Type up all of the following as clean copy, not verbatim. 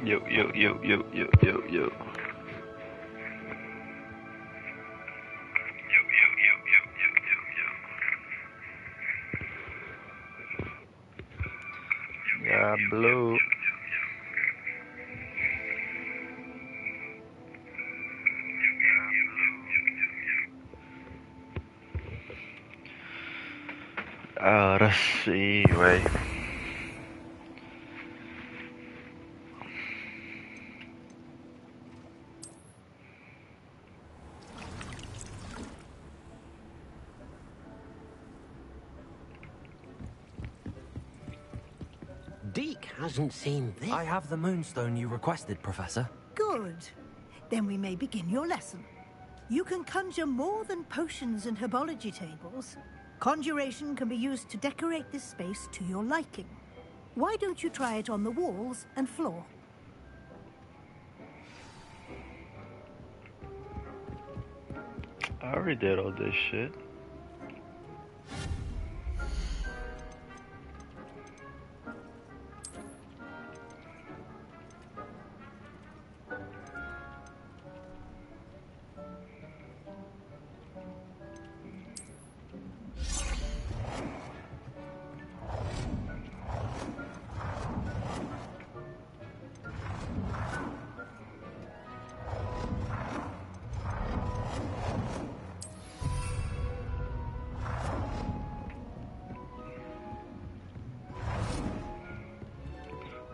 Yo, yo, yo, yo, yo, yo, yo. Yeah, blue. Ahora sí, güey. Deke hasn't seen this. I have the moonstone you requested, Professor. Good. Then we may begin your lesson. You can conjure more than potions and herbology tables. Conjuration can be used to decorate this space to your liking. Why don't you try it on the walls and floor? I already did all this shit.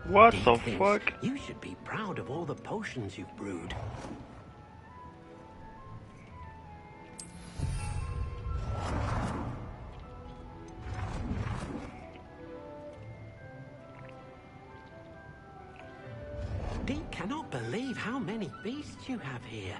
What Deke the thinks fuck? You should be proud of all the potions you've brewed. Deke cannot believe how many beasts you have here.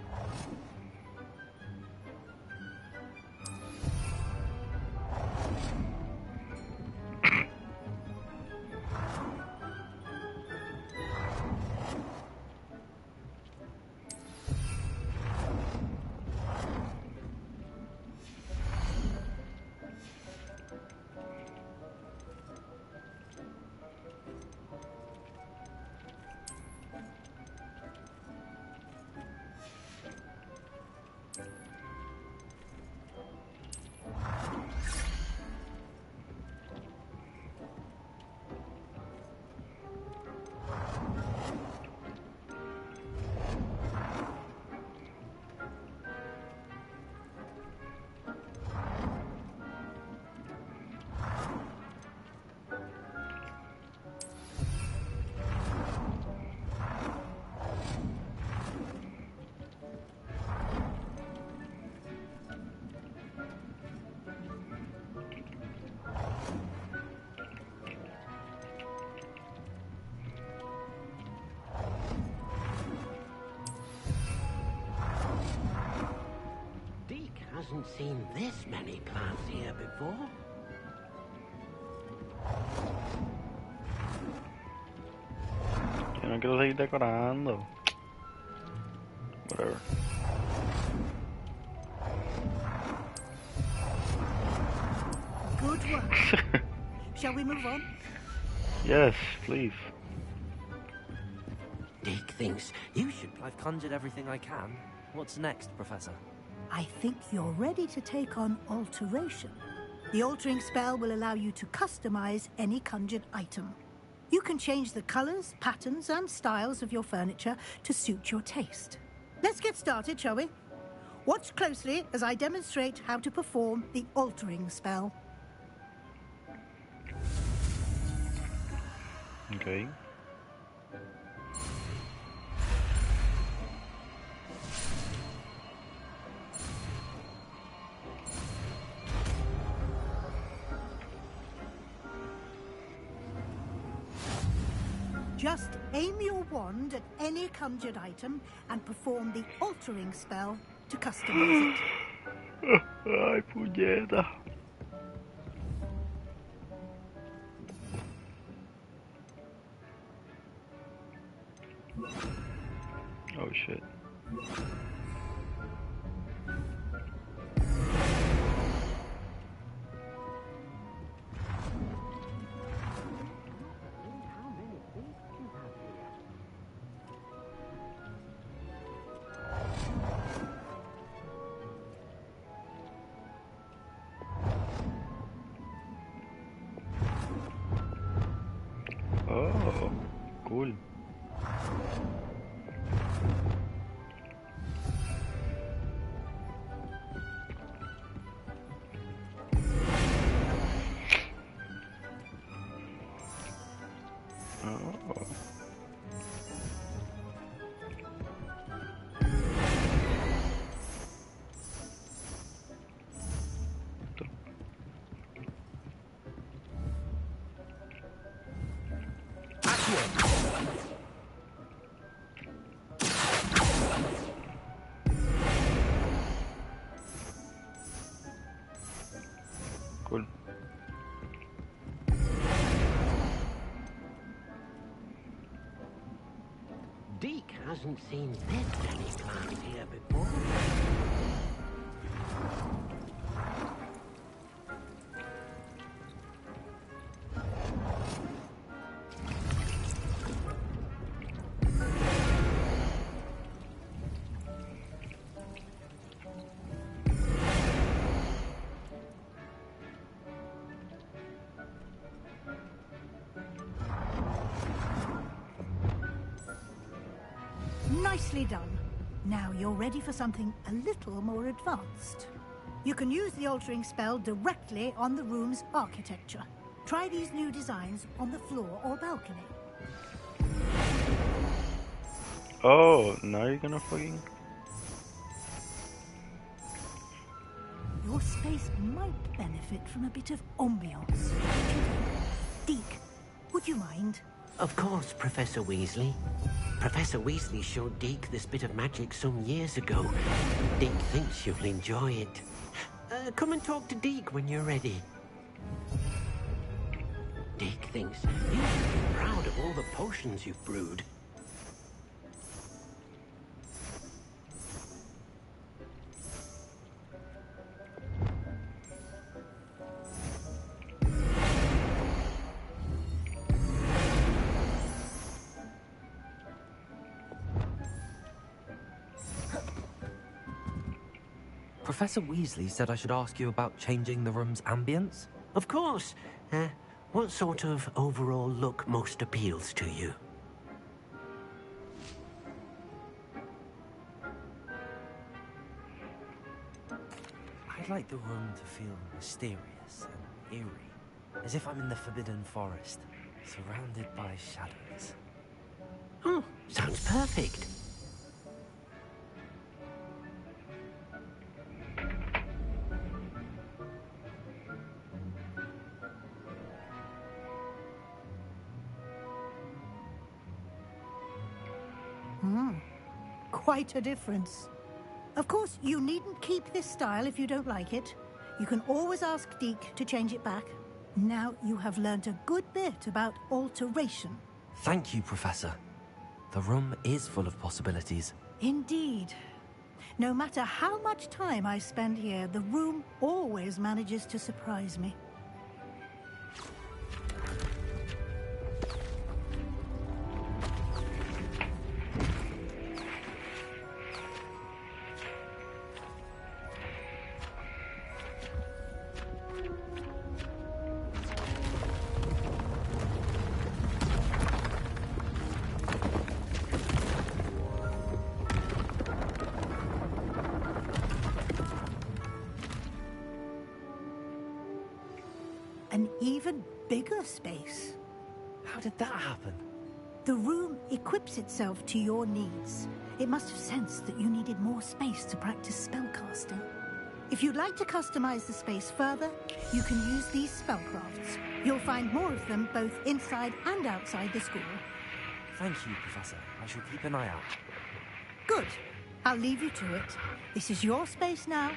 Deke hasn't seen this many plants here before. Yo no quiero seguir decorando. Whatever. Good work. Shall we move on? Yes, please. Deke thinks you should be... I've conjured everything I can. What's next, Professor? I think you're ready to take on alteration. The altering spell will allow you to customize any conjured item. You can change the colors, patterns, and styles of your furniture to suit your taste. Let's get started, shall we? Watch closely as I demonstrate how to perform the altering spell. Okay. Just aim your wand at any conjured item and perform the altering spell to customize it. Ay, puñeta. Oh shit. cool. Oh. Cool. Deke hasn't seen this many plants here before. Nicely done. Now you're ready for something a little more advanced. You can use the altering spell directly on the room's architecture. Try these new designs on the floor or balcony. Oh, now you're gonna fucking... Your space might benefit from a bit of ambiance. Deke, would you mind? Of course, Professor Weasley. Professor Weasley showed Deke this bit of magic some years ago. Deke thinks you'll enjoy it. Come and talk to Deke when you're ready. Deke thinks you should be proud of all the potions you've brewed. Professor Weasley said I should ask you about changing the room's ambience. Of course. What sort of overall look most appeals to you? I'd like the room to feel mysterious and eerie, as if I'm in the Forbidden Forest, surrounded by shadows. Oh, sounds perfect. Quite a difference. Of course, you needn't keep this style if you don't like it. You can always ask Deke to change it back. Now you have learned a good bit about alteration. Thank you, Professor. The room is full of possibilities. Indeed. No matter how much time I spend here, the room always manages to surprise me. An even bigger space. How did that happen? The room equips itself to your needs. It must have sensed that you needed more space to practice spellcasting. If you'd like to customize the space further, you can use these spellcrafts. You'll find more of them both inside and outside the school. Thank you, Professor. I shall keep an eye out. Good. I'll leave you to it. This is your space now.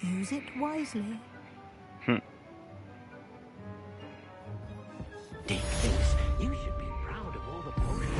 Use it wisely. Deke thinks you should be proud of all the potions.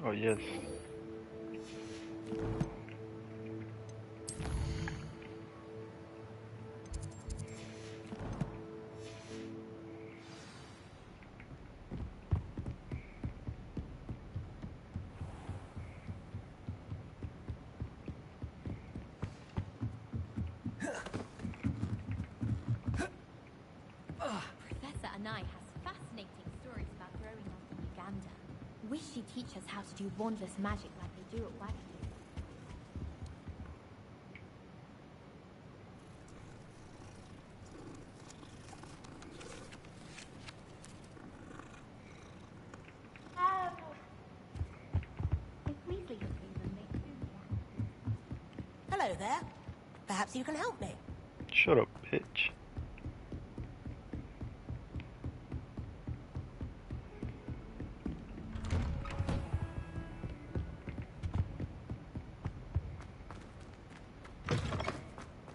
Oh, yes. Professor Anai has fascinating stories about growing up in Uganda. Wish she'd teach us how to do wandless magic like they do at Wagyu. If Weasley was England, they'd soon be out. Hello there. Perhaps you can help me. Shut up, bitch.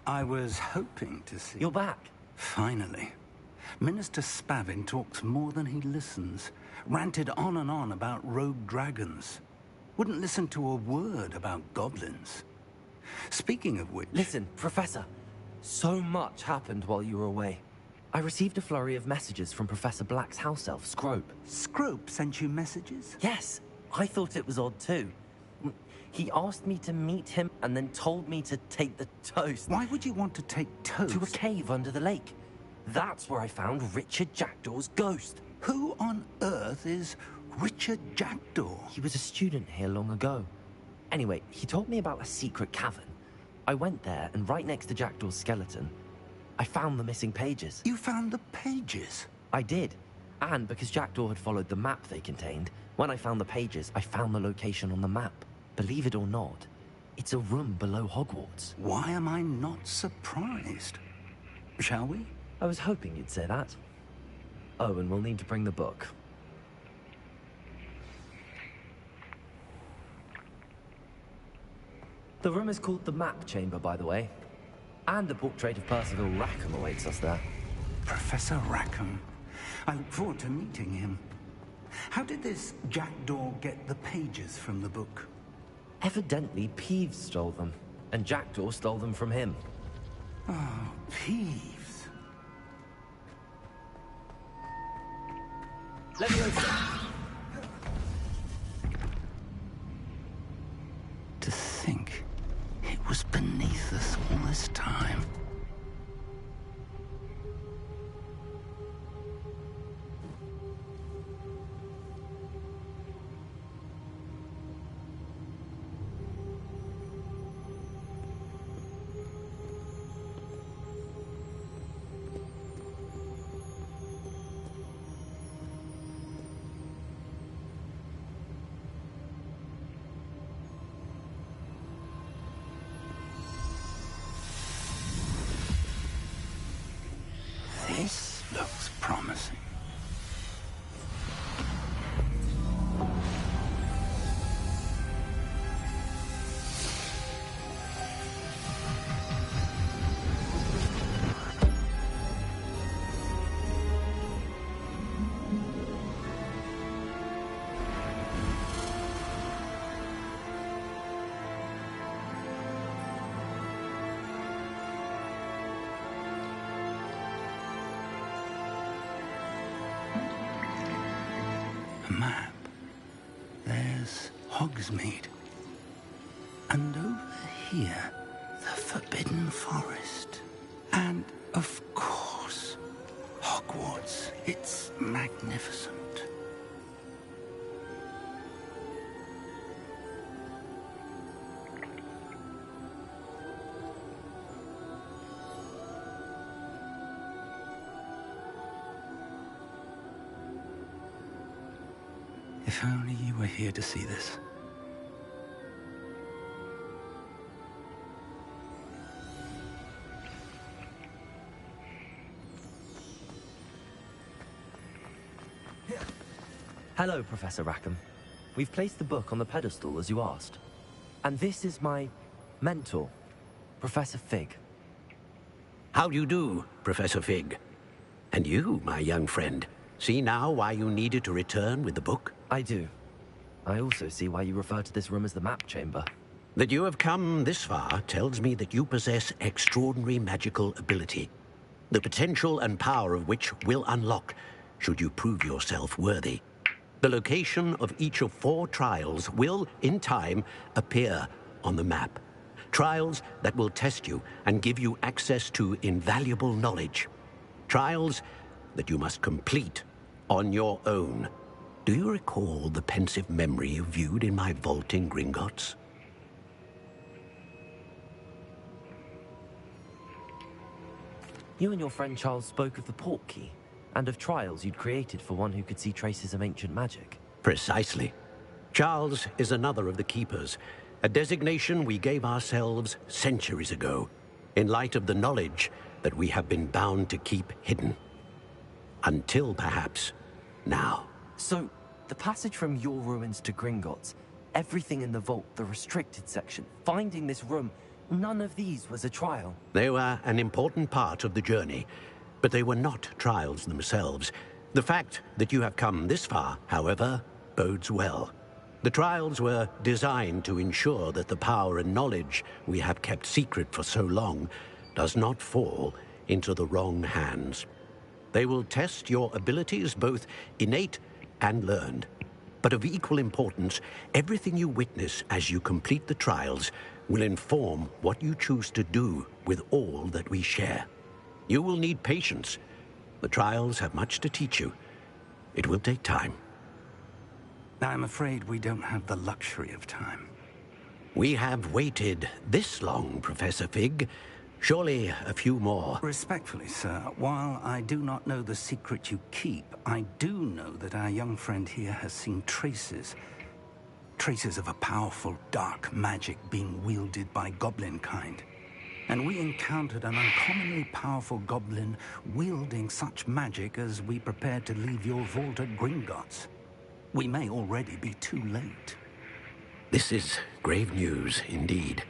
I was hoping to see... You're back. Finally. Minister Spavin talks more than he listens. Ranted on and on about rogue dragons. Wouldn't listen to a word about goblins. Speaking of which... Listen, Professor. So much happened while you were away. I received a flurry of messages from Professor Black's house elf, Scrope. Scrope sent you messages? Yes, I thought it was odd too. He asked me to meet him and then told me to take the toast. Why would you want to take toast? To a cave under the lake. That's where I found Richard Jackdaw's ghost. Who on earth is Richard Jackdaw? He was a student here long ago. Anyway, he told me about a secret cavern. I went there, and right next to Jackdaw's skeleton, I found the missing pages. You found the pages? I did. And because Jackdaw had followed the map they contained, when I found the pages, I found the location on the map. Believe it or not, it's a room below Hogwarts. Why am I not surprised? Shall we? I was hoping you'd say that. Oh, and we'll need to bring the book. The room is called the Map Chamber, by the way. And a portrait of Percival Rackham awaits us there. Professor Rackham. I look forward to meeting him. How did this Jackdaw get the pages from the book? Evidently, Peeves stole them, and Jackdaw stole them from him. Oh, Peeves. Let me open. To think it was beneath us all this time. This looks promising. Map. There's Hogsmeade. And over here, the Forbidden Forest. And, of course, Hogwarts. It's magnificent. If only you were here to see this. Hello, Professor Rackham. We've placed the book on the pedestal, as you asked. And this is my mentor, Professor Fig. How do you do, Professor Fig? And you, my young friend, see now why you needed to return with the book? I do. I also see why you refer to this room as the map chamber. That you have come this far tells me that you possess extraordinary magical ability, the potential and power of which will unlock should you prove yourself worthy. The location of each of 4 trials will, in time, appear on the map. Trials that will test you and give you access to invaluable knowledge. Trials that you must complete on your own. Do you recall the pensive memory you viewed in my vault in Gringotts? You and your friend Charles spoke of the port key, and of trials you'd created for one who could see traces of ancient magic. Precisely. Charles is another of the Keepers, a designation we gave ourselves centuries ago, in light of the knowledge that we have been bound to keep hidden. Until, perhaps, now. So, the passage from your ruins to Gringotts, everything in the vault, the restricted section, finding this room, none of these was a trial. They were an important part of the journey, but they were not trials themselves. The fact that you have come this far, however, bodes well. The trials were designed to ensure that the power and knowledge we have kept secret for so long does not fall into the wrong hands. They will test your abilities, both innate and learned. But of equal importance, everything you witness as you complete the trials will inform what you choose to do with all that we share. You will need patience. The trials have much to teach you. It will take time. I'm afraid we don't have the luxury of time. We have waited this long, Professor Fig. Surely a few more. Respectfully, sir, while I do not know the secret you keep, I do know that our young friend here has seen traces of a powerful dark magic being wielded by goblin kind. And we encountered an uncommonly powerful goblin wielding such magic as we prepared to leave your vault at Gringotts. We may already be too late. This is grave news indeed.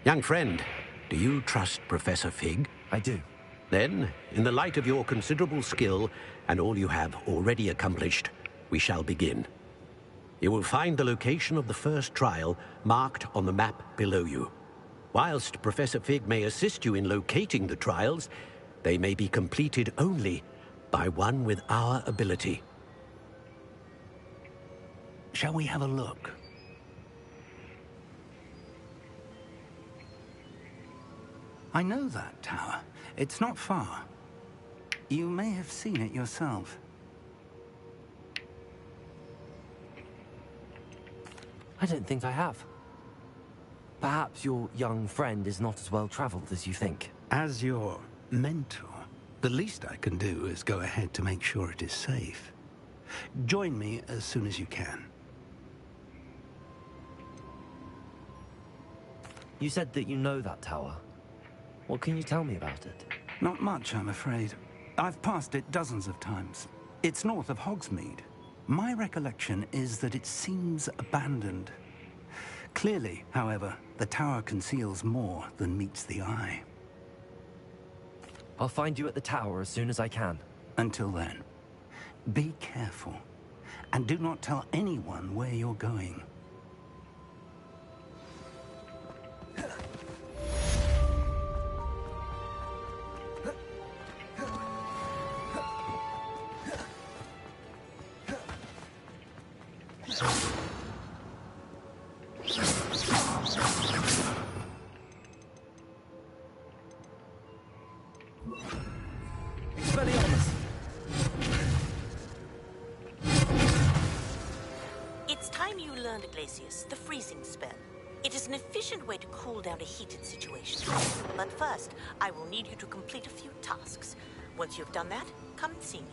Young friend, do you trust Professor Fig? I do. Then, in the light of your considerable skill and all you have already accomplished, we shall begin. You will find the location of the first trial marked on the map below you. Whilst Professor Fig may assist you in locating the trials, they may be completed only by one with our ability. Shall we have a look? I know that tower. It's not far. You may have seen it yourself. I don't think I have. Perhaps your young friend is not as well traveled as you think. As your mentor, the least I can do is go ahead to make sure it is safe. Join me as soon as you can. You said that you know that tower. What can you tell me about it? Not much, I'm afraid. I've passed it dozens of times. It's north of Hogsmeade. My recollection is that it seems abandoned. Clearly, however, the tower conceals more than meets the eye. I'll find you at the tower as soon as I can. Until then, be careful, and do not tell anyone where you're going. It's time you learned, Glacius, the freezing spell. It is an efficient way to cool down a heated situation. But first, I will need you to complete a few tasks. Once you've done that, come and see me.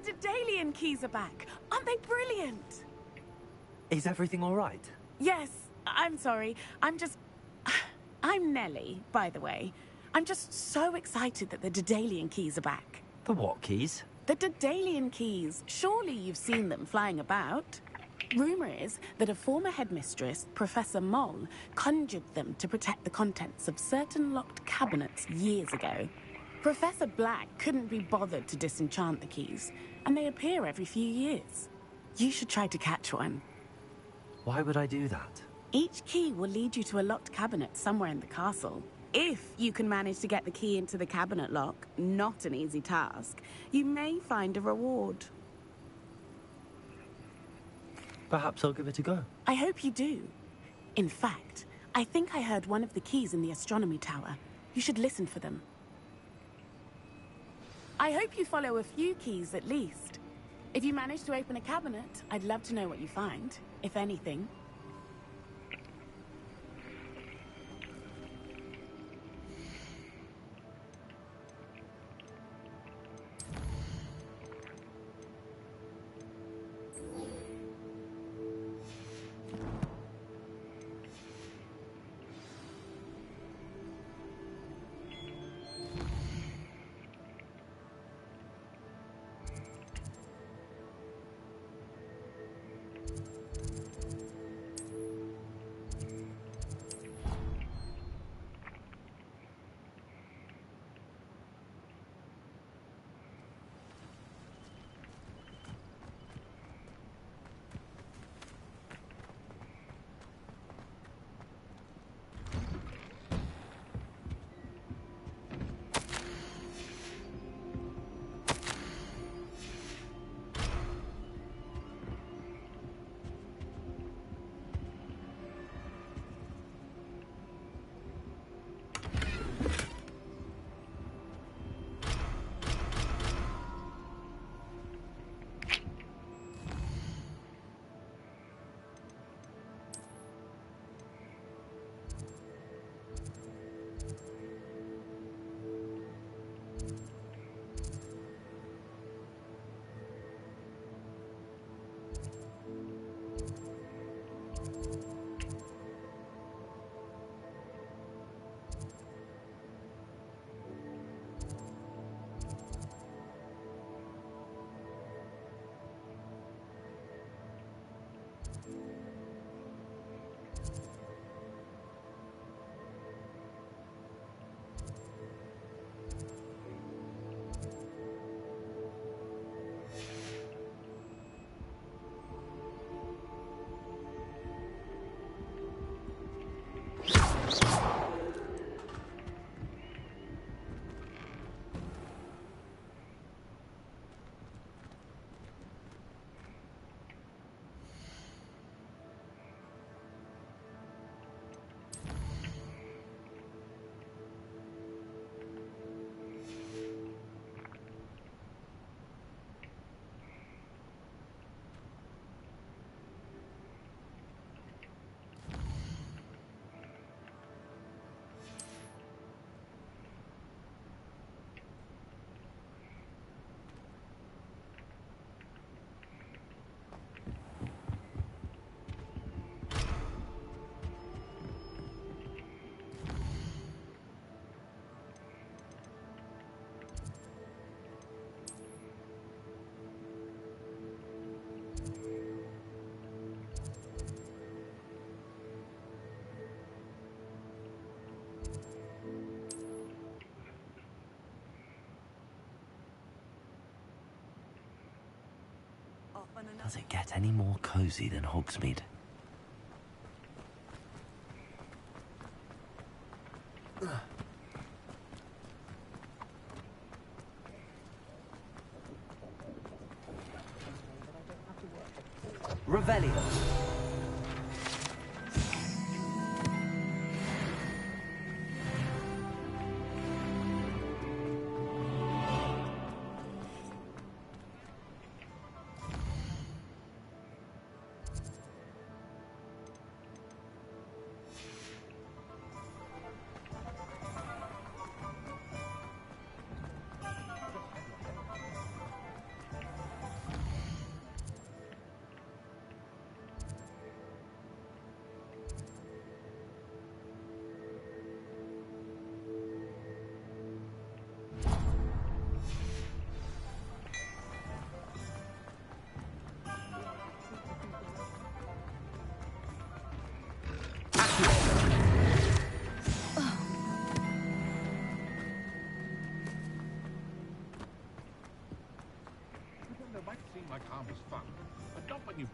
The Daedalian keys are back. Aren't they brilliant? Is everything all right? Yes, I'm sorry. I'm Nellie, by the way. I'm just so excited that the Daedalian keys are back. The what keys? The Daedalian keys. Surely you've seen them flying about. Rumour is that a former headmistress, Professor Moll, conjured them to protect the contents of certain locked cabinets years ago. Professor Black couldn't be bothered to disenchant the keys, and they appear every few years. You should try to catch one. Why would I do that? Each key will lead you to a locked cabinet somewhere in the castle. If you can manage to get the key into the cabinet lock, not an easy task, you may find a reward. Perhaps I'll give it a go. I hope you do. In fact, I think I heard one of the keys in the astronomy tower. You should listen for them. I hope you follow a few keys at least. If you manage to open a cabinet, I'd love to know what you find, if anything. Does it get any more cozy than Hogsmeade? Revelio.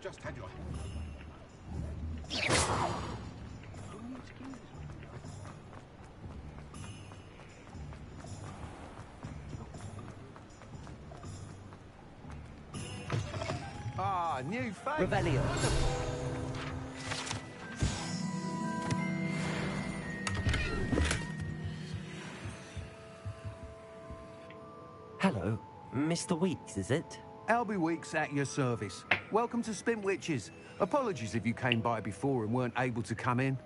just had your... Ah, new face. Revelio. Hello, Mr. Weeks, is it? Albie Weeks at your service. Welcome to Spint Witches. Apologies if you came by before and weren't able to come in.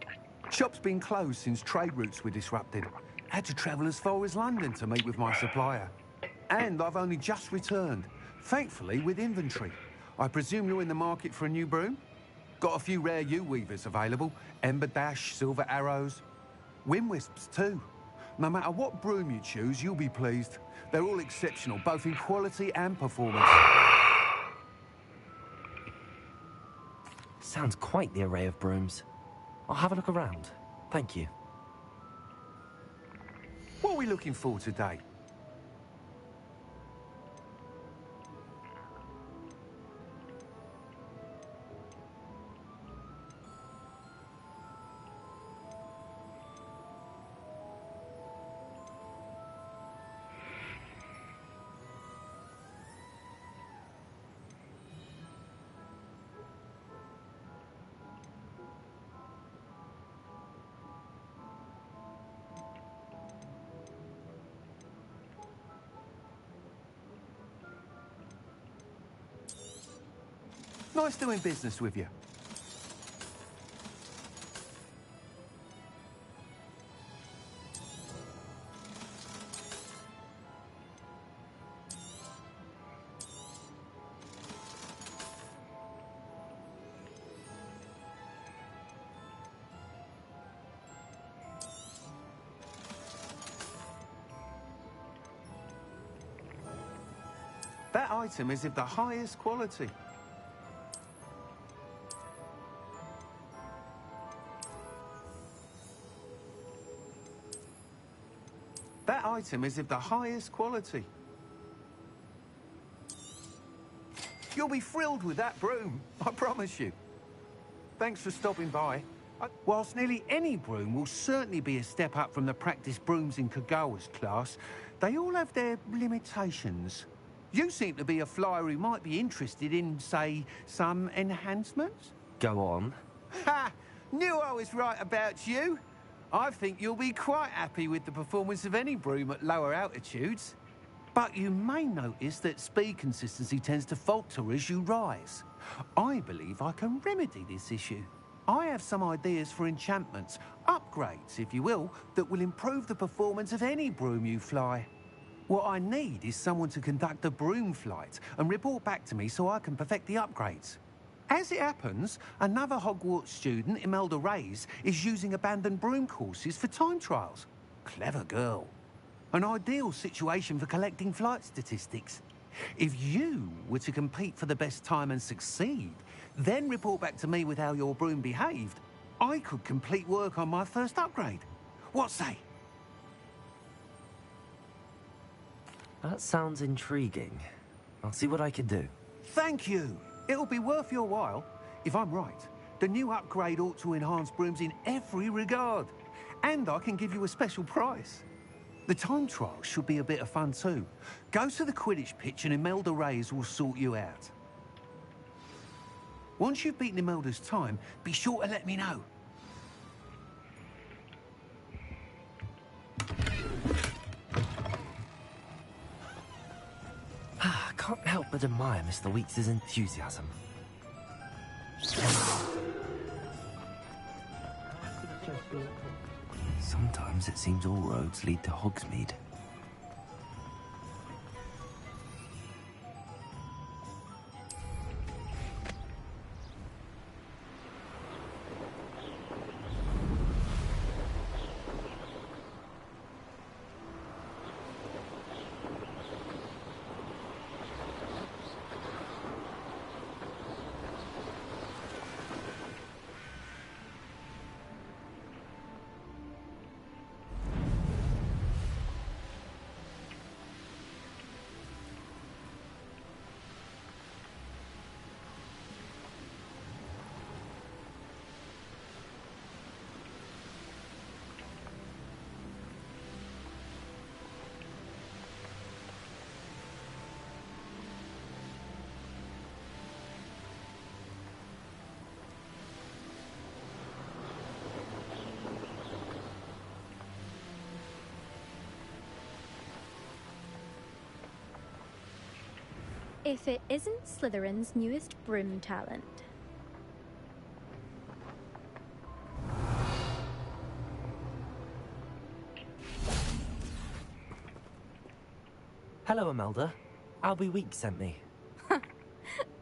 Shop's been closed since trade routes were disrupted. Had to travel as far as London to meet with my supplier. And I've only just returned, thankfully with inventory. I presume you're in the market for a new broom? Got a few rare U-weavers available. Ember Dash, Silver Arrows. Wind Wisps too. No matter what broom you choose, you'll be pleased. They're all exceptional, both in quality and performance. Sounds quite the array of brooms. I'll have a look around. Thank you. What are we looking for today? Nice doing business with you. That item is of the highest quality. That item is of the highest quality. You'll be thrilled with that broom, I promise you. Thanks for stopping by. Whilst nearly any broom will certainly be a step up from the practice brooms in Kagawa's class, they all have their limitations. You seem to be a flyer who might be interested in, say, some enhancements? Go on. Ha! Knew I was right about you. I think you'll be quite happy with the performance of any broom at lower altitudes. But you may notice that speed consistency tends to falter as you rise. I believe I can remedy this issue. I have some ideas for enchantments, upgrades, if you will, that will improve the performance of any broom you fly. What I need is someone to conduct a broom flight and report back to me so I can perfect the upgrades. As it happens, another Hogwarts student, Imelda Reyes, is using abandoned broom courses for time trials. Clever girl. An ideal situation for collecting flight statistics. If you were to compete for the best time and succeed, then report back to me with how your broom behaved, I could complete work on my first upgrade. What say? That sounds intriguing. I'll see what I can do. Thank you. It'll be worth your while. If I'm right, the new upgrade ought to enhance brooms in every regard. And I can give you a special price. The time trial should be a bit of fun too. Go to the Quidditch pitch and Imelda Reyes will sort you out. Once you've beaten Imelda's time, be sure to let me know. I can't help but admire Mr. Weeks' enthusiasm. Sometimes it seems all roads lead to Hogsmeade. If it isn't Slytherin's newest broom talent. Hello, Imelda. Albie Week sent me.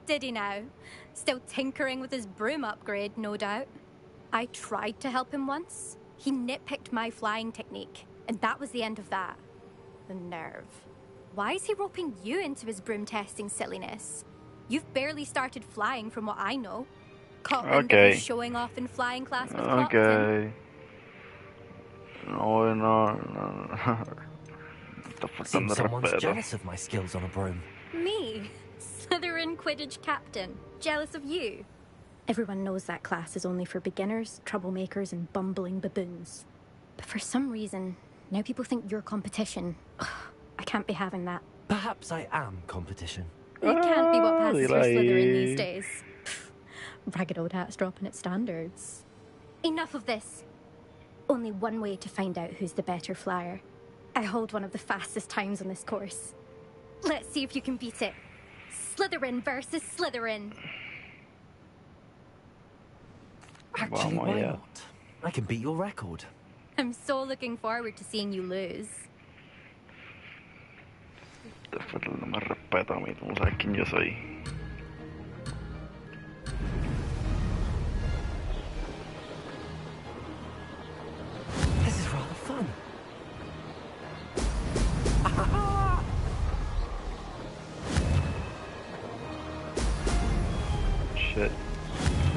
Did he now? Still tinkering with his broom upgrade, no doubt. I tried to help him once. He nitpicked my flying technique, and that was the end of that. The nerve. Why is he roping you into his broom testing silliness? You've barely started flying from what I know. Caught wind of you showing off in flying class with Clopton. Okay. No. Está faltando Seems someone's respeto. jealous of my skills on a broom. Me? Slytherin Quidditch captain. Jealous of you? Everyone knows that class is only for beginners, troublemakers, and bumbling baboons. But for some reason, now people think you're competition. Ugh, I can't be having that. Perhaps I am competition. It can't be what passes for Eli. Slytherin these days. Pff, ragged old hat's dropping its standards. Enough of this. Only one way to find out who's the better flyer. I hold one of the fastest times on this course. Let's see if you can beat it. Slytherin versus Slytherin. Actually, Vamos why allá. not? I can beat your record. I'm so looking forward to seeing you lose. Te falta más respeto a mí, tú no sabes quién yo soy. This is rather fun. Shit.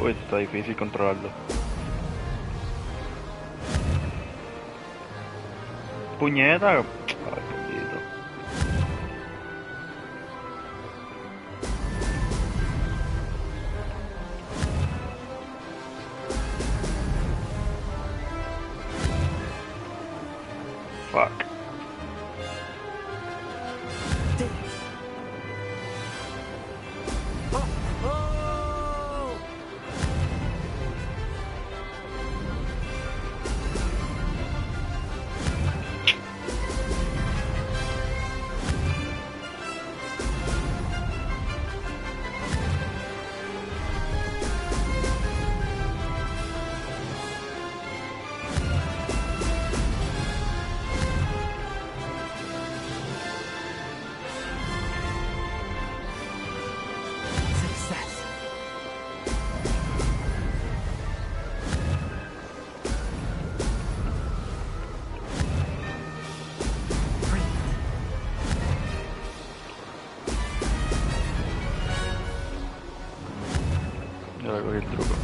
Uy, está difícil controlarlo. Puñeta. Ay, bendito. Fuck. Success. Ya le cogí el truco.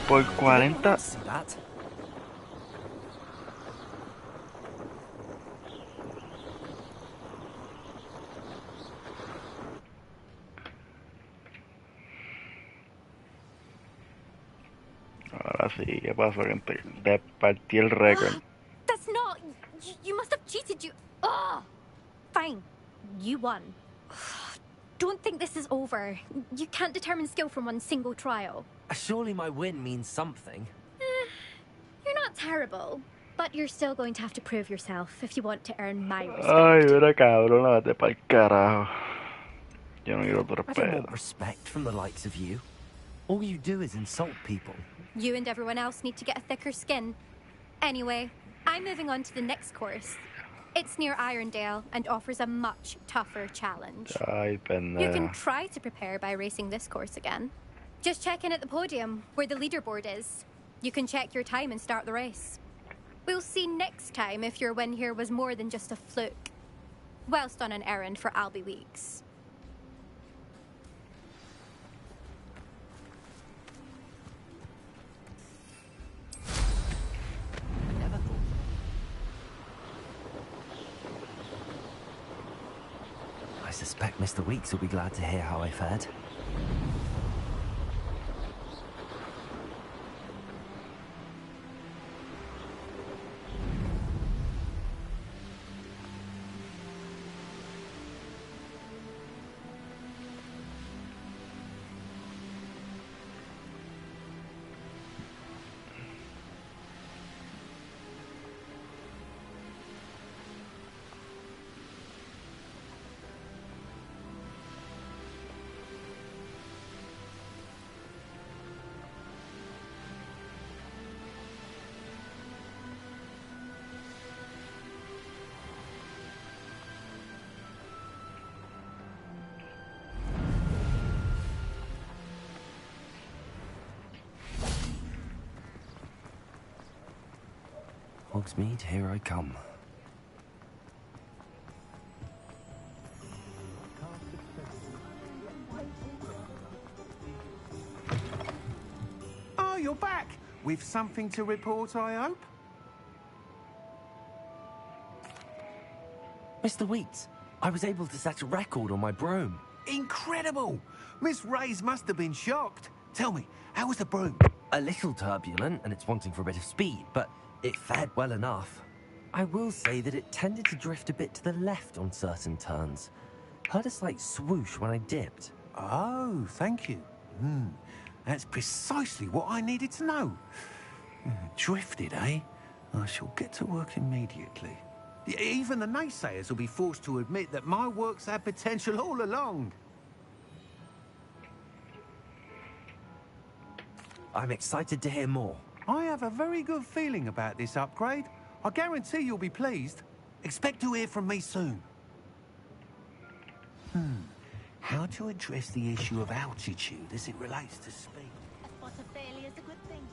Por 40. See that? Ahora sí, ¿qué pasó, gente? Le partí el récord. That's not... You must have cheated, you... Oh! Fine. You won. Don't think this is over. You can't determine skill from one single trial. Surely my win means something. You're not terrible, but you're still going to have to prove yourself if you want to earn my respect. Ay, mira cabrón, vete pa'l carajo. Yo no quiero tu I don't respeto. want respect from the likes of you. All you do is insult people. You and everyone else need to get a thicker skin. Anyway, I'm moving on to the next course. It's near Irondale and offers a much tougher challenge. Ay, You pendejo. can try to prepare by racing this course again. Just check in at the podium, where the leaderboard is. You can check your time and start the race. We'll see next time if your win here was more than just a fluke. Whilst on an errand for Albie Weeks. Never thought. I suspect Mr. Weeks will be glad to hear how I fared. Hogsmeade, here I come. Oh, you're back! With something to report, I hope? Mr. Wheats, I was able to set a record on my broom. Incredible! Miss Reyes must have been shocked. Tell me, how was the broom? A little turbulent, and it's wanting for a bit of speed, but it fared well enough. I will say that it tended to drift a bit to the left on certain turns. Heard a slight swoosh when I dipped. Oh, thank you. That's precisely what I needed to know. Drifted, eh? I shall get to work immediately. Even the naysayers will be forced to admit that my work's had potential all along. I'm excited to hear more. I have a very good feeling about this upgrade. I guarantee you'll be pleased. Expect to hear from me soon. How to address the issue of altitude as it relates to speed? A spot of failure's a good thing.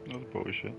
That's bullshit.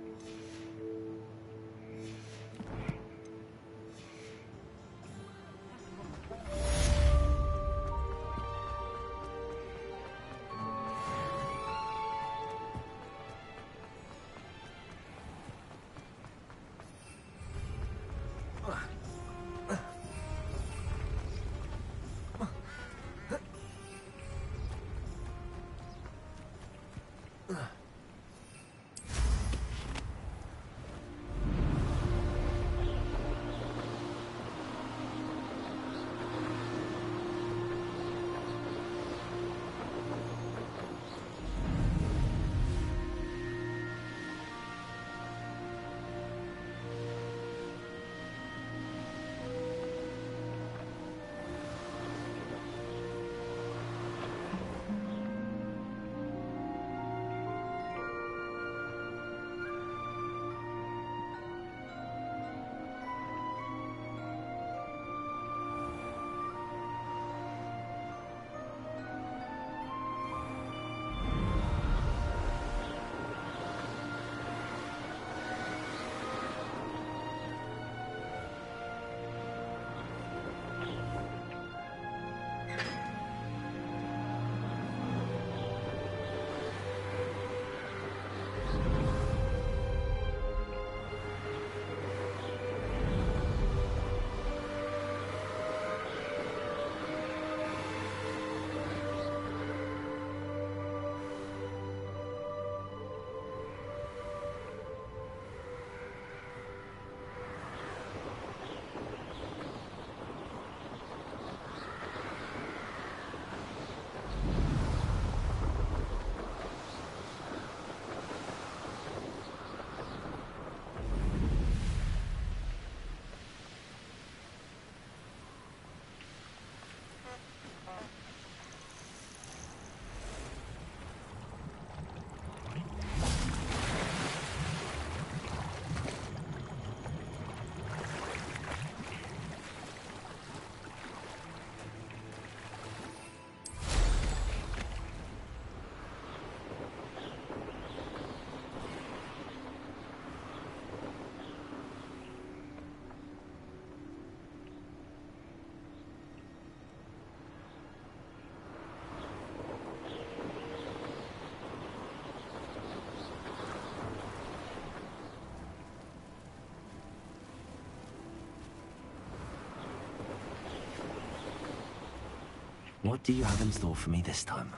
What do you have in store for me this time?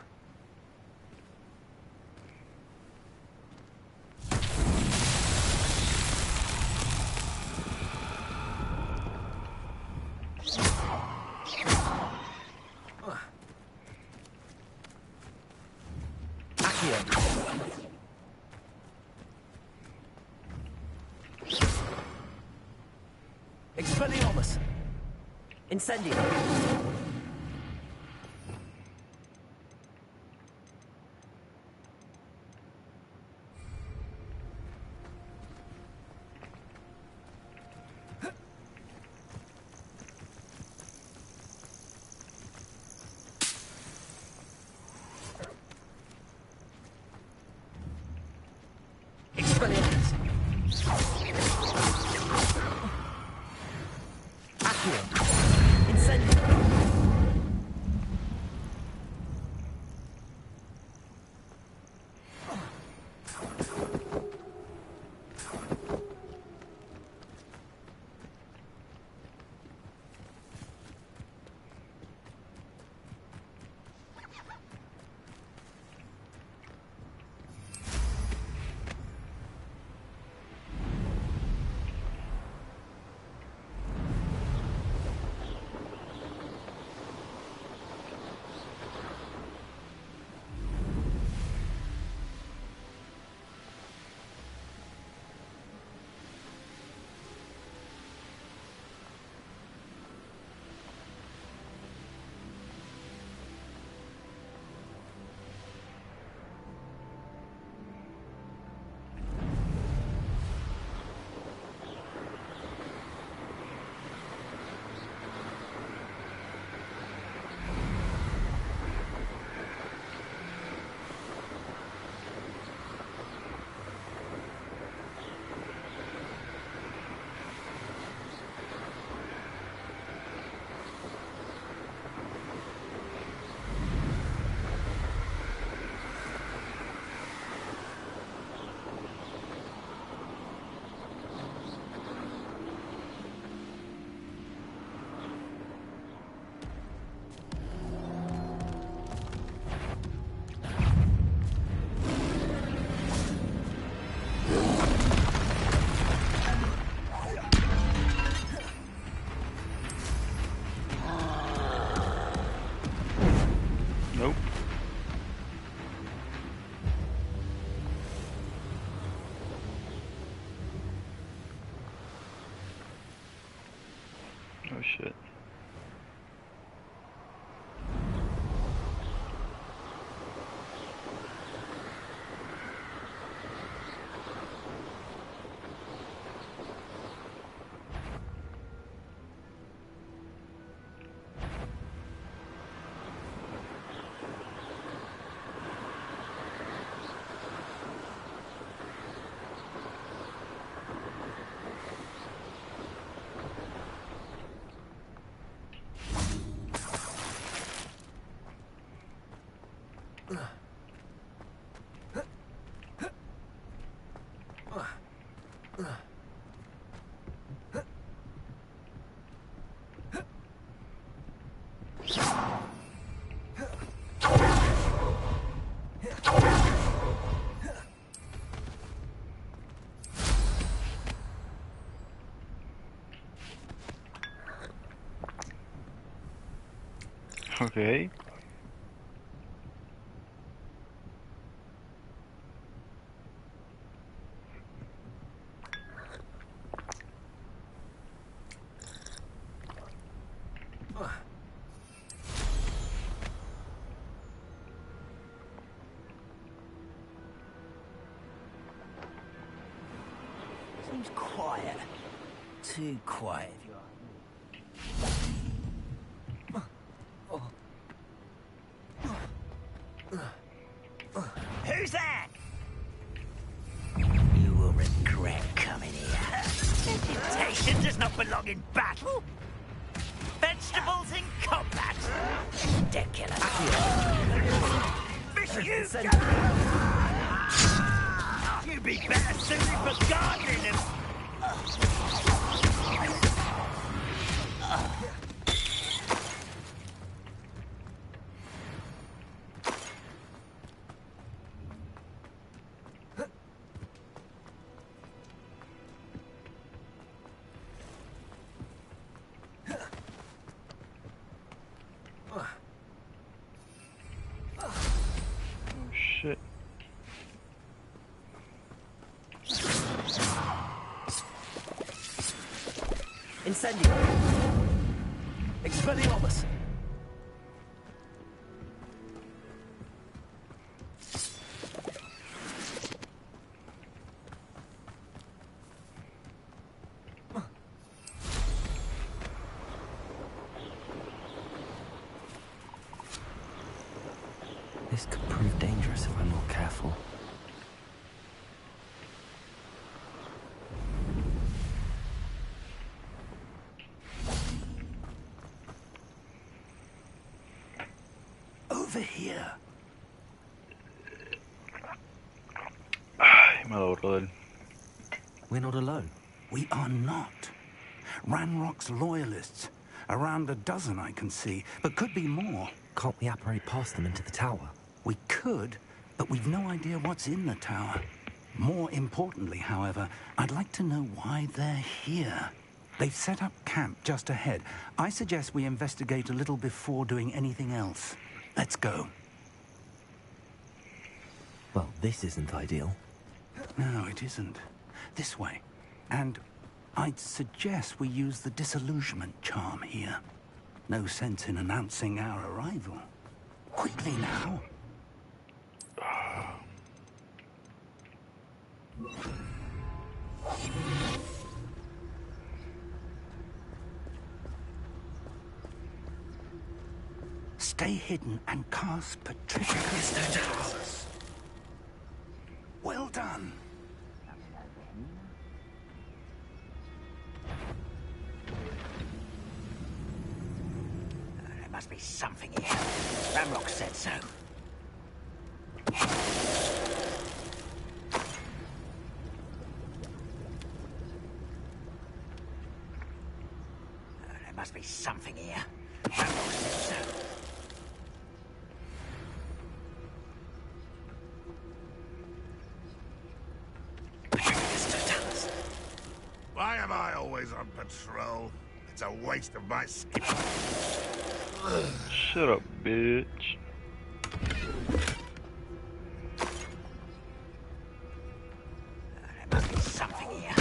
Expelliarmus! Incendio! Oh shit. Okay. Seems quiet. Too quiet, if you ask me. Who's that? You will regret coming here. Reputation does not belong in battle. Vegetables in combat. Ridiculous. Fish you go! You'd be better suited for gardening and... Oh shit. Incendio. Expelliarmus. This could prove dangerous if I'm not careful. Over here. Ay, me adoro él. We're not alone. We are not. Ranrock's loyalists. Around a dozen I can see, but could be more. Can't we apparate past them into the tower? We could, but we've no idea what's in the tower. More importantly, however, I'd like to know why they're here. They've set up camp just ahead. I suggest we investigate a little before doing anything else. Let's go. Well, this isn't ideal. No, it isn't. This way. And I'd suggest we use the disillusionment charm here. No sense in announcing our arrival. Quickly now. Stay hidden and cast Patricius. Well done. There must be something here. Ramrock said so. There must be something here. Ramrock said so. Why am I always on patrol? It's a waste of my skill. Shut up, bitch. There must be something here.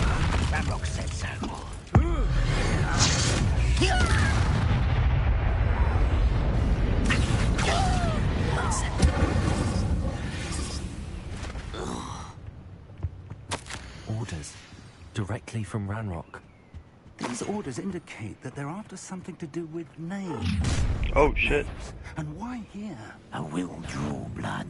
Ramrock said so. Orders. Directly from Ranrock. These orders indicate that they're after something to do with names. Oh shit. And why here? I will draw blood.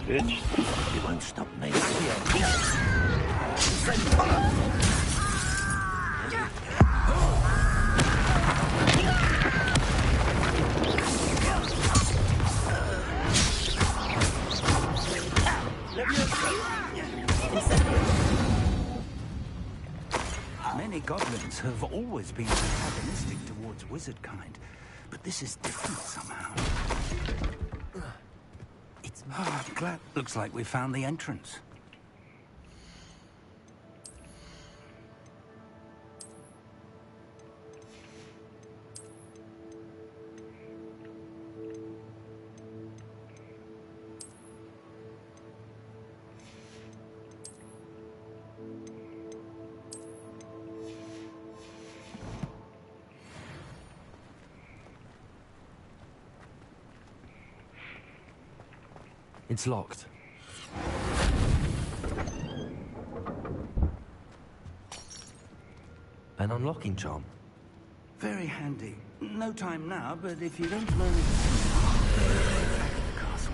Bitch. You won't stop me. Many goblins have always been antagonistic towards wizard kind, but this is different somehow. I'm glad. Looks like we found the entrance. It's locked. An unlocking charm. Very handy. No time now, but if you don't learn it back at the castle.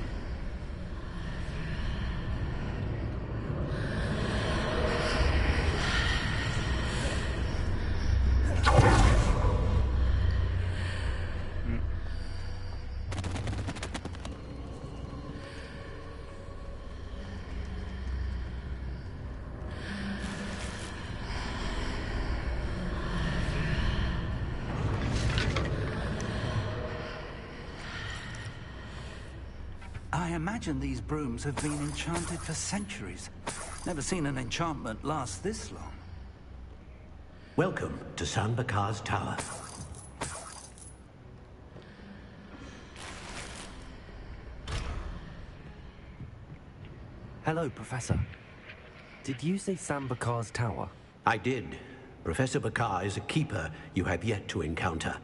I imagine these brooms have been enchanted for centuries. Never seen an enchantment last this long. Welcome to San Bakar's Tower. Hello, Professor. Did you say Sam Bakar's tower? I did. Professor Bakar is a keeper you have yet to encounter.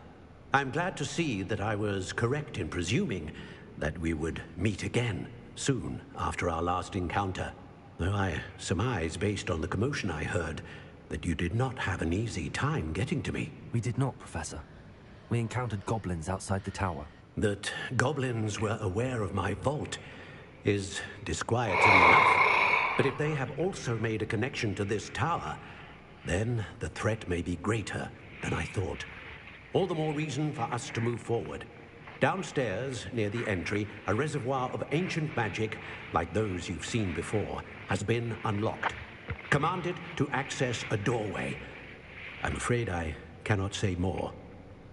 I'm glad to see that I was correct in presuming that we would meet again soon after our last encounter. Though I surmise, based on the commotion I heard, that you did not have an easy time getting to me. We did not, Professor. We encountered goblins outside the tower. That goblins were aware of my vault is disquieting enough. But if they have also made a connection to this tower, then the threat may be greater than I thought. All the more reason for us to move forward. Downstairs, near the entry, a reservoir of ancient magic, like those you've seen before, has been unlocked. Commanded to access a doorway. I'm afraid I cannot say more.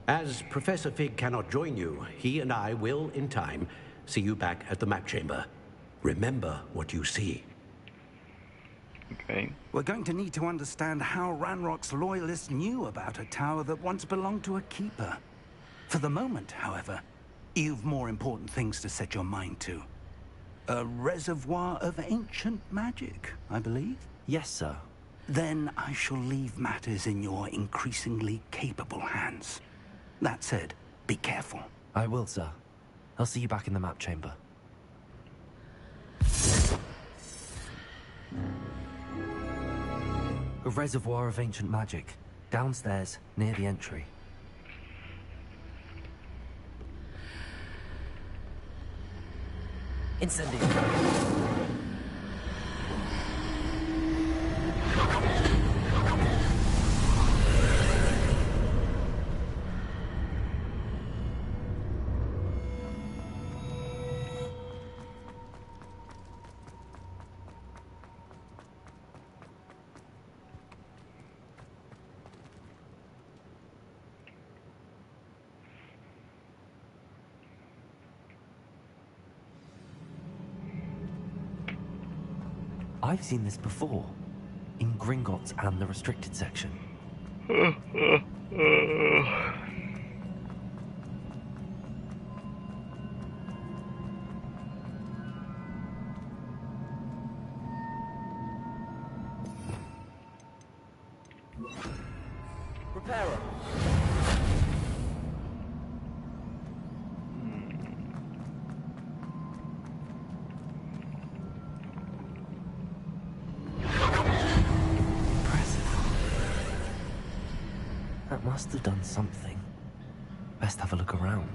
As Professor Fig cannot join you, he and I will, in time, see you back at the map chamber. Remember what you see. Okay. We're going to need to understand how Ranrock's loyalists knew about a tower that once belonged to a keeper. For the moment, however, you've more important things to set your mind to. A reservoir of ancient magic, I believe? Yes, sir. Then I shall leave matters in your increasingly capable hands. That said, be careful. I will, sir. I'll see you back in the map chamber. A reservoir of ancient magic, downstairs, near the entry. Incendio. I've seen this before. In Gringotts and the restricted section. Repairer. That must have done something. Best have a look around.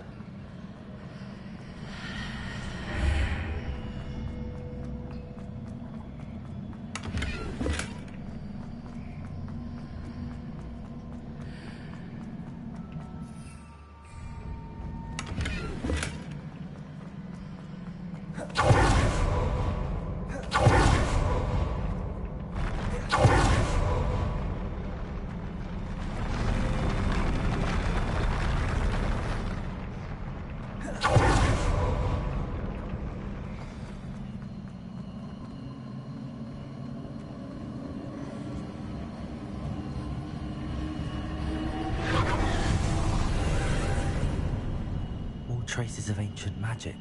Traces of ancient magic.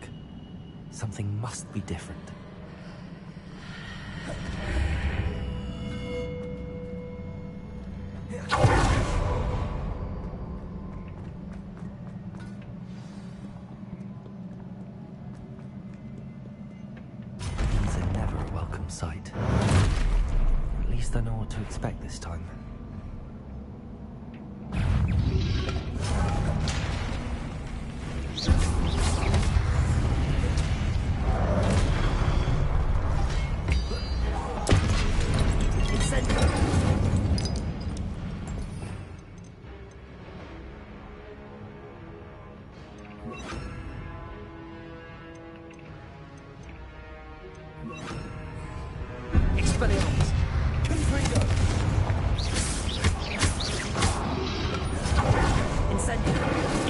Something must be different. These are never a welcome sight. At least I know what to expect this time.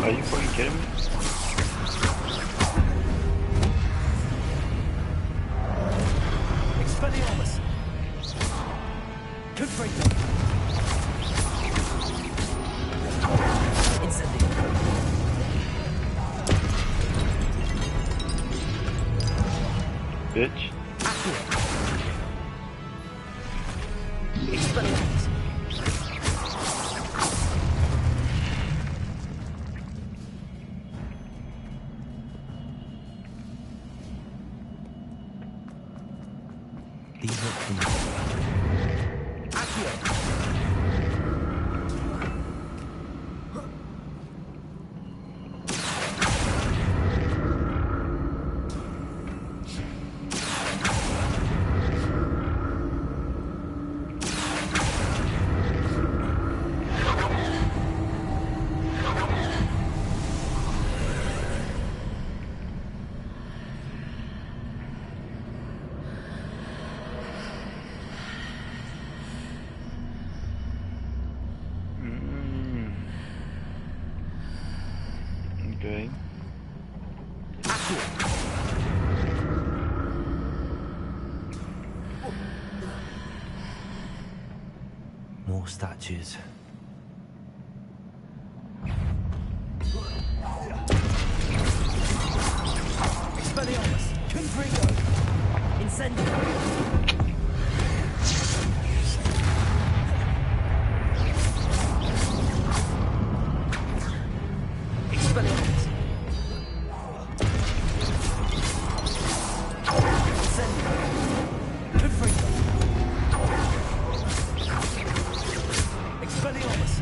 Are you fucking kidding me? Expelliarmus. Confringo. Incendio. Bitch. Expelliarmus. These look familiar. Okay. More statues. Expelliarmus. Confringo. Incendio. Expelliarmus. Incendio. Confringo. Expelliarmus.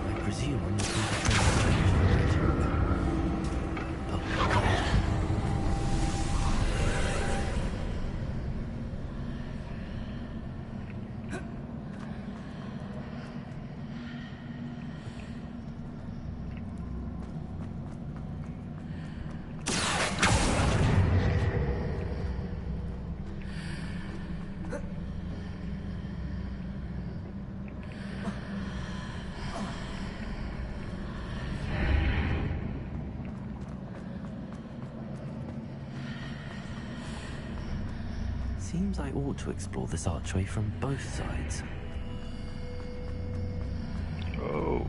I presume I'm looking for traces of ancient magic. But where? Seems I ought to explore this archway from both sides. Oh.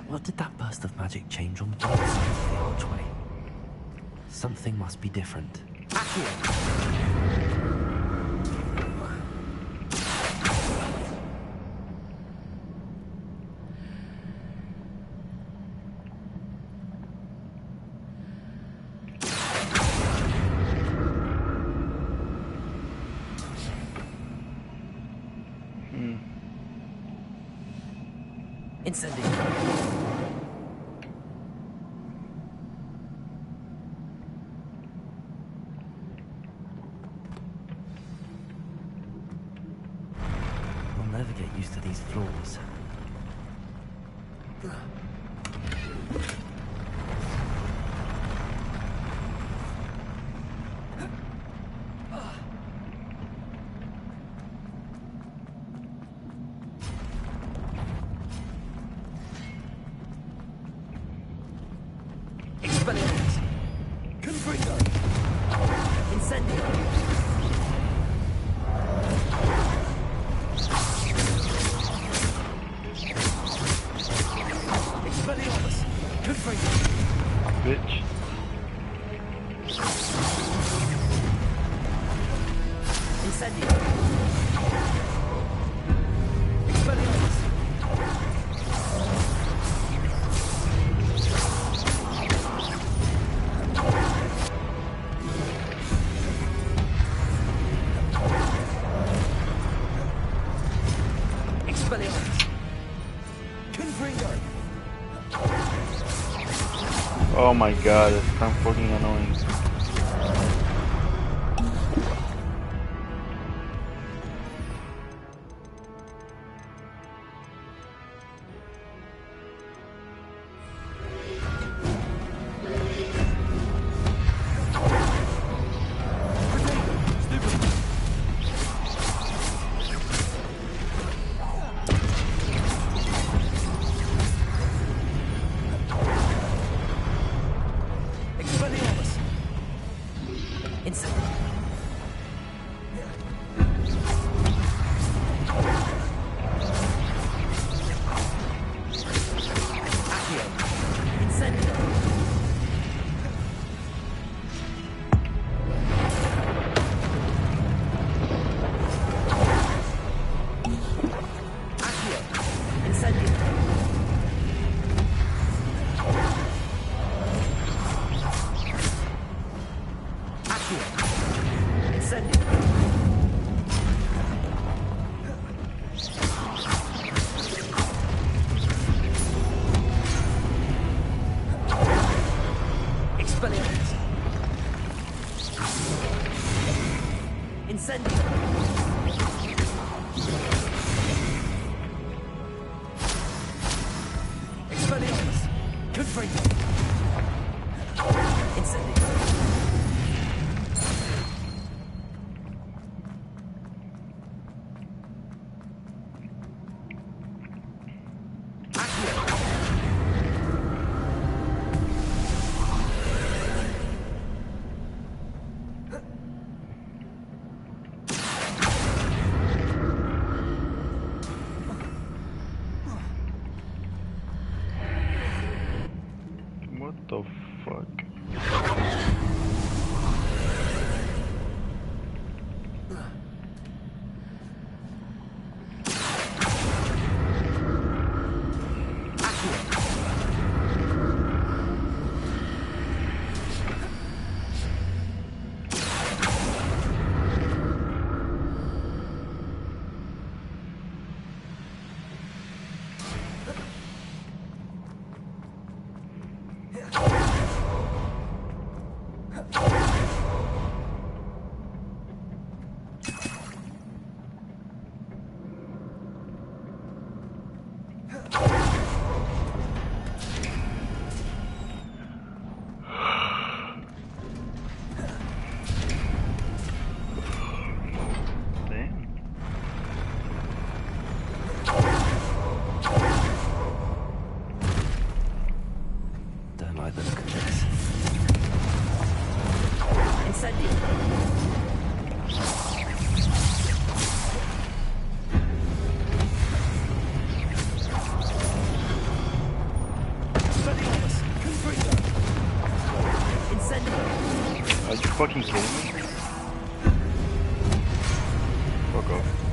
What did that burst of magic change on both sides of the archway? Something must be different. Incendiary. I'll never get used to these floors. Expelliarmus. Confringo. Incendiary. Expelliarmus. Confringo. Bitch. Incendiary. Expelliarmus. Expelliarmus. Confringo. Oh my god, it's kind of fucking annoying. Expelliarmus. fucking kidding me? Fuck off.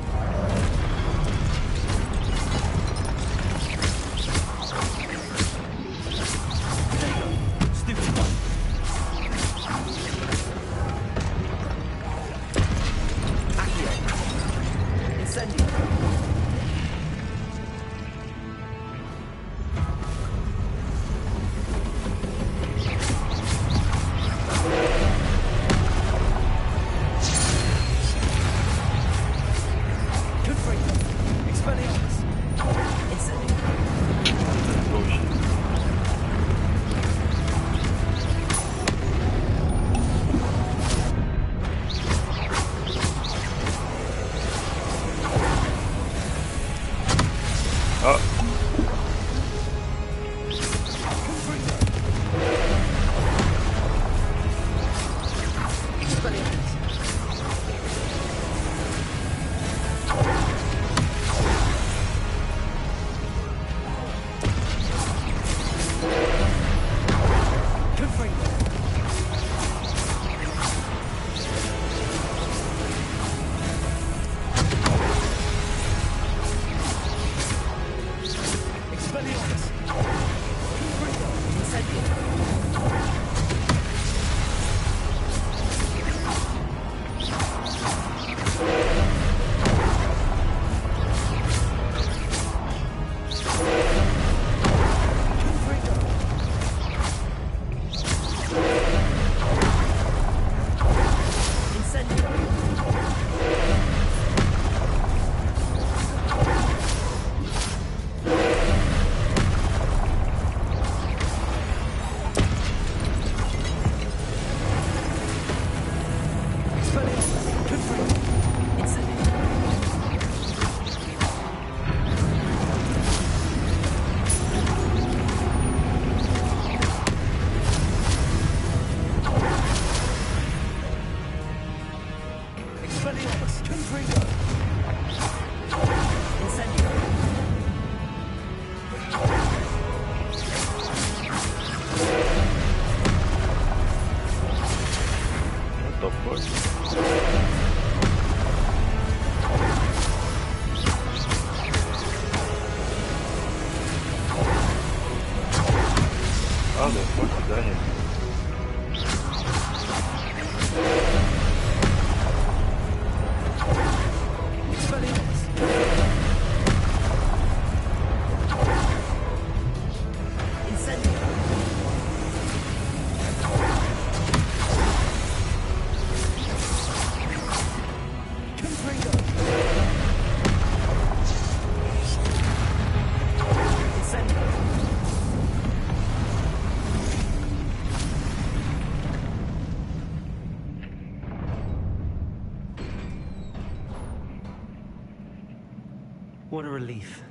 What a relief.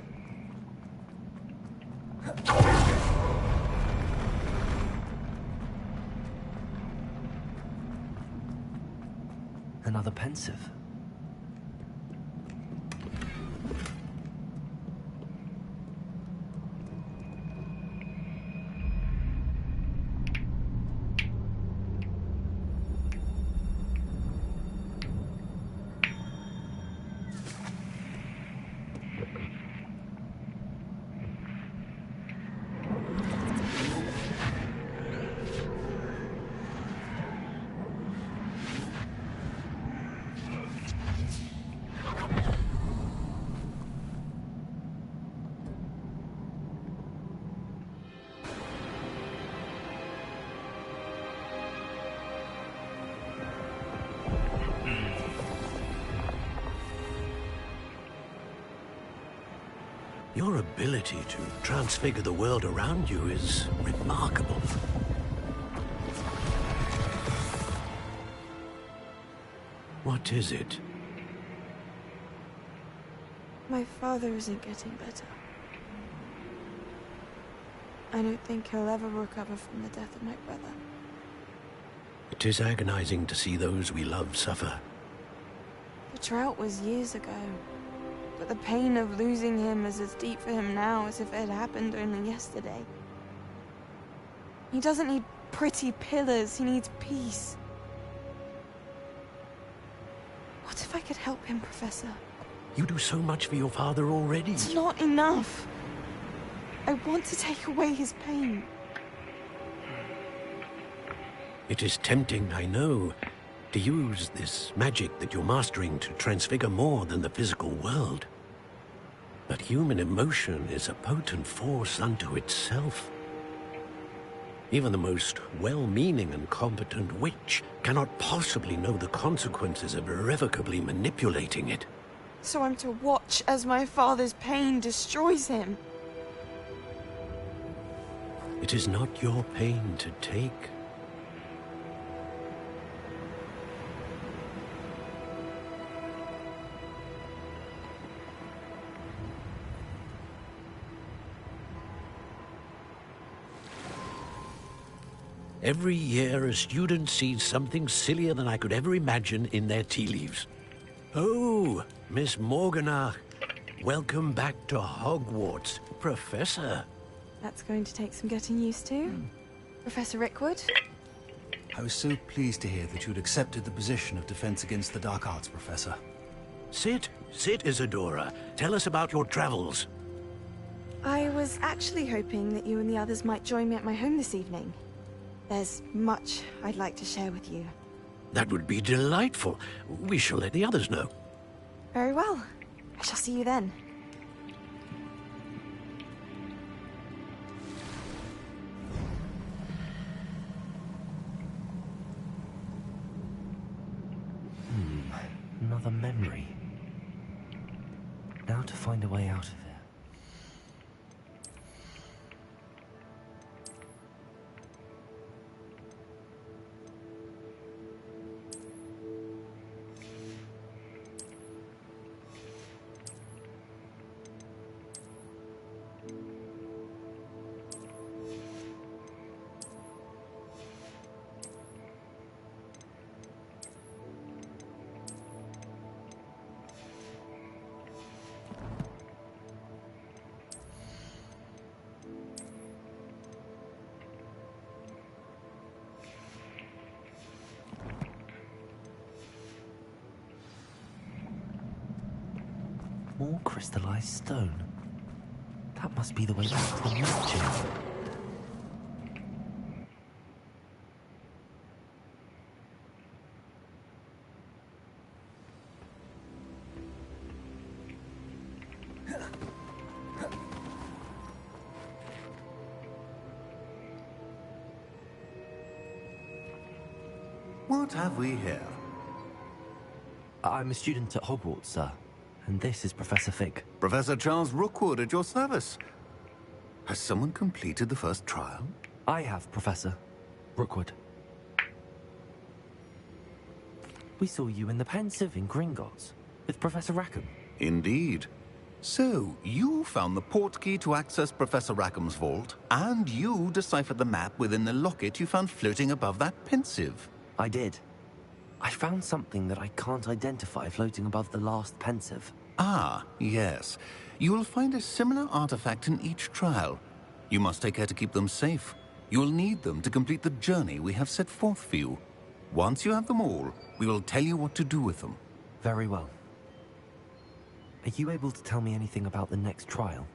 Another pensive. Your ability to transfigure the world around you is remarkable. What is it? My father isn't getting better. I don't think he'll ever recover from the death of my brother. It is agonizing to see those we love suffer. The drought was years ago. But the pain of losing him is as deep for him now as if it had happened only yesterday. He doesn't need pretty pillars, he needs peace. could help him, Professor. You do so much for your father already. It's not enough. I want to take away his pain. It is tempting, I know, to use this magic that you're mastering to transfigure more than the physical world. But human emotion is a potent force unto itself. Even the most well-meaning and competent witch cannot possibly know the consequences of irrevocably manipulating it. So I'm to watch as my father's pain destroys him. It is not your pain to take. Every year, a student sees something sillier than I could ever imagine in their tea leaves. Oh, Miss Morganach, welcome back to Hogwarts, Professor. That's going to take some getting used to. Professor Rickwood? I was so pleased to hear that you'd accepted the position of Defense Against the Dark Arts, Professor. Sit, Isadora. Tell us about your travels. I was actually hoping that you and the others might join me at my home this evening. There's much I'd like to share with you. That would be delightful. We shall let the others know. Very well. I shall see you then. Another memory. Now to find a way out of it. More crystallized stone. That must be the way back to the mansion. What have we here? I'm a student at Hogwarts, sir. And this is Professor Fig. Professor Charles Rookwood at your service. Has someone completed the first trial? I have, Professor Rookwood. We saw you in the Pensive in Gringotts with Professor Rackham. Indeed. So, you found the portkey to access Professor Rackham's vault, and you deciphered the map within the locket you found floating above that Pensive. I did. I found something that I can't identify floating above the last Pensive. Ah, yes. You will find a similar artifact in each trial. You must take care to keep them safe. You will need them to complete the journey we have set forth for you. Once you have them all, we will tell you what to do with them. Very well. Are you able to tell me anything about the next trial?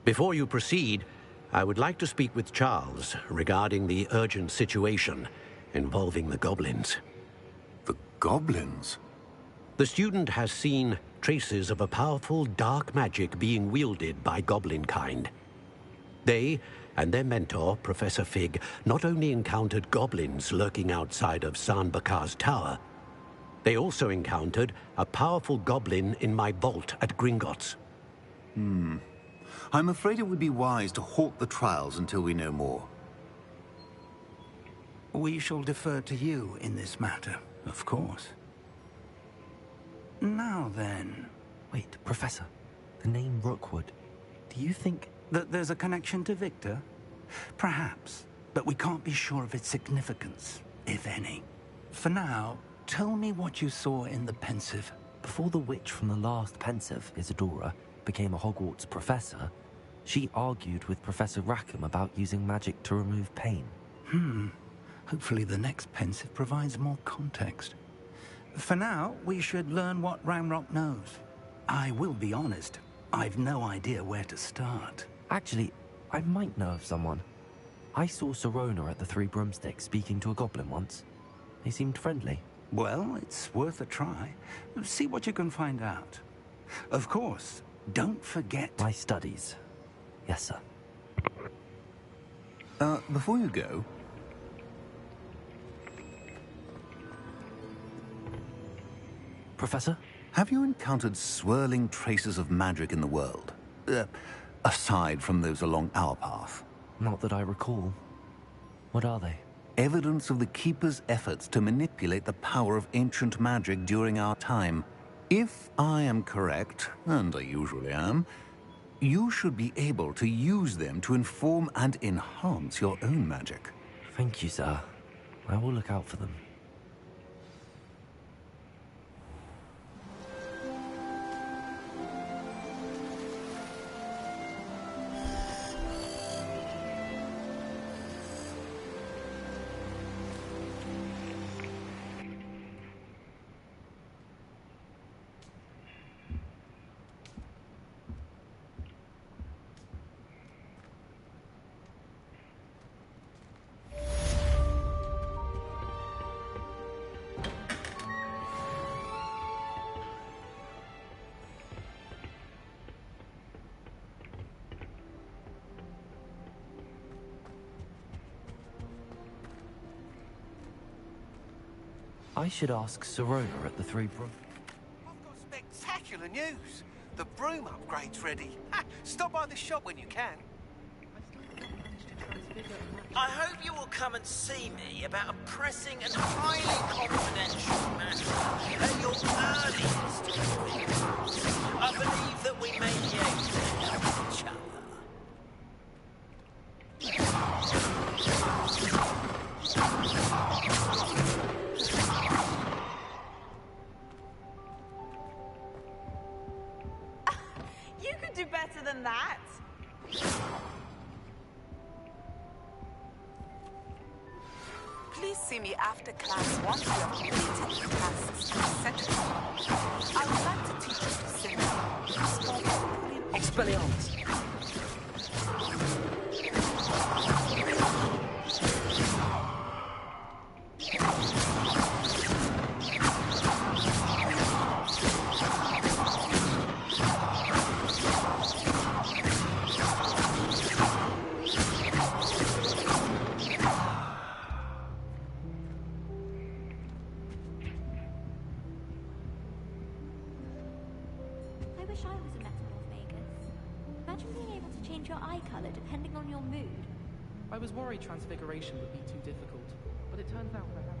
Before you proceed, I would like to speak with Charles regarding the urgent situation involving the goblins. The goblins? The student has seen traces of a powerful dark magic being wielded by goblin kind. They and their mentor, Professor Fig, not only encountered goblins lurking outside of San Bakar's tower, they also encountered a powerful goblin in my vault at Gringotts. I'm afraid it would be wise to halt the trials until we know more. We shall defer to you in this matter, of course. Now then... Wait, Professor. The name Rookwood. Do you think... that there's a connection to Victor? Perhaps, but we can't be sure of its significance, if any. For now, tell me what you saw in the Pensive. Before the witch from the last Pensive, Isadora, became a Hogwarts professor, she argued with Professor Rackham about using magic to remove pain. Hopefully the next Pensive provides more context. For now, we should learn what Ramrock knows. I will be honest, I've no idea where to start. Actually, I might know of someone. I saw Sirona at the Three Broomsticks speaking to a goblin once. They seemed friendly. Well, it's worth a try. See what you can find out. Of course, don't forget... My studies. Yes, sir. Before you go... Professor? Have you encountered swirling traces of magic in the world? Aside from those along our path? Not that I recall. What are they? Evidence of the Keeper's efforts to manipulate the power of ancient magic during our time. If I am correct, and I usually am, you should be able to use them to inform and enhance your own magic. Thank you, sir. I will look out for them. I should ask Sirona at the Three Broom. I've got spectacular news. The broom upgrade's ready. Ha! Stop by the shop when you can. I hope you will come and see me about a pressing and highly confidential matter at your earliest. I believe that we may be able to help each other. You could do better than that. Please see me after class once you have completed the tasks set. I would like to teach you to sing. Expelliarmus. I wish I was a metamorph magus. Imagine being able to change your eye color depending on your mood. I was worried transfiguration would be too difficult, but it turns out that